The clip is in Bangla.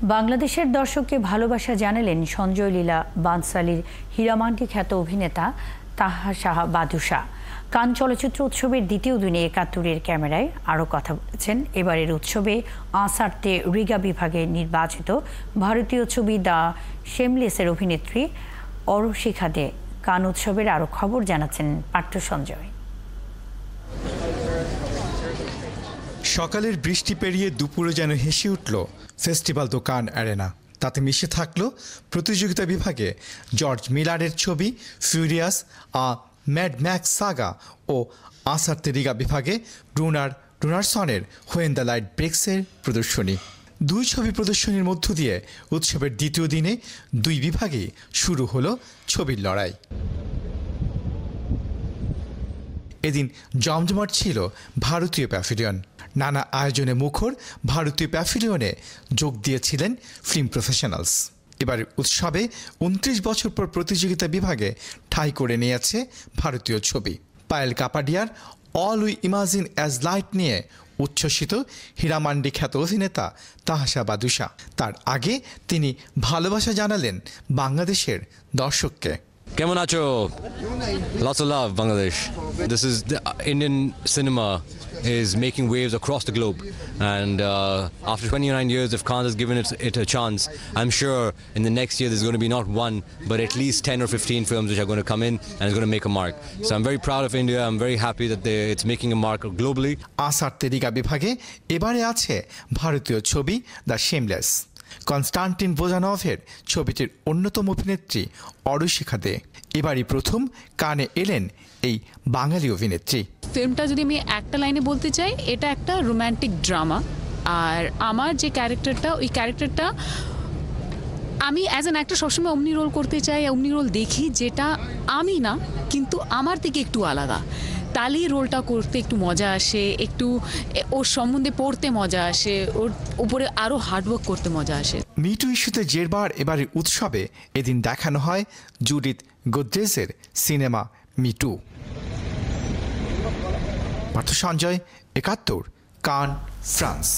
বাংলাদেশের দর্শককে ভালোবাসা জানালেন সঞ্জয় লীলা বানসালীর হীরামান্ডি খ্যাত অভিনেতা তাহসাহ বাদুশা। কান চলচ্চিত্র উৎসবের দ্বিতীয় দিনে ৭১-এর ক্যামেরায় আরও কথা বলেছেন এবারের উৎসবে আসার্তে রিগা বিভাগে নির্বাচিত ভারতীয় ছবি দ্য শেমলেসের অভিনেত্রী অরুশিখা দে। কান উৎসবের আরও খবর জানাচ্ছেন পার্থ সঞ্জয়। সকালের বৃষ্টি পেরিয়ে দুপুরে যেন হেসে উঠল ফেস্টিভ্যাল দো কান অ্যারেনা। তাতে মিশে থাকল প্রতিযোগিতা বিভাগে জর্জ মিলারের ছবি ফিউরিয়াস, ম্যাড ম্যাক্স সাগা ও আসার্তে রিগা বিভাগে ব্রুনার রুনারসনের হোয়েন দ্য লাইট ব্রেক্সের প্রদর্শনী। দুই ছবি প্রদর্শনীর মধ্য দিয়ে উৎসবের দ্বিতীয় দিনে দুই বিভাগেই শুরু হলো ছবির লড়াই। এদিন জমজমাট ছিল ভারতীয় প্যাভিলিয়ন। নানা আয়োজনে মুখর ভারতীয় প্যাভিলিয়নে যোগ দিয়েছিলেন ফিল্ম প্রফেশনালস। এবারের উৎসবে ২৯ বছর পর প্রতিযোগিতা বিভাগে ঠাঁই করে নিয়েছে ভারতীয় ছবি। পায়েল কাপাডিয়ার all we imagine as light নিয়ে উচ্ছ্বসিত হীরামান্ডি খ্যাত অভিনেতা তাহসাহ বাদুশা। তার আগে তিনি ভালোবাসা জানালেন বাংলাদেশের দর্শককে। কেমন আছো? Lots of love, Bangladesh. This is the Indian cinema is making waves across the globe, and after 29 years, if Cannes has given it a chance, I'm sure in the next year there's going to be not one, but at least 10 or 15 films which are going to come in and it's going to make a mark. So I'm very proud of India. I'm very happy that it's making a mark globally. আসার্তে রিগা বিভাগে এবারে আছে ভারতীয় ছবি দ্য শেমলেস। কনস্টান্টিন বোজানভের ছবিটির অন্যতম অভিনেত্রী অরুশিখা দে। এবারই প্রথম কানে এলেন এই বাঙালি অভিনেত্রী। ফিল্মটা যদি আমি একটা লাইনে বলতে চাই, এটা একটা রোম্যান্টিক ড্রামা। আর আমার যে ক্যারেক্টারটা, ওই ক্যারেক্টারটা আমি অ্যাজ অ্যান অ্যাক্টর সবসময় অমনি রোল করতে চাই, অমনি রোল দেখি যেটা আমি না, কিন্তু আমার থেকে একটু আলাদা। তাহলেই রোলটা করতে একটু মজা আসে, একটু ওর সম্বন্ধে পড়তে মজা আসে, ওর উপরে আরও হার্ডওয়ার্ক করতে মজা আসে। মিটু ইস্যুতে জেরবার এবারের উৎসবে এদিন দেখানো হয় জুডিথ গোদ্রেজের সিনেমা মিটু। Partha Sanjay, ৭১, Cannes, France.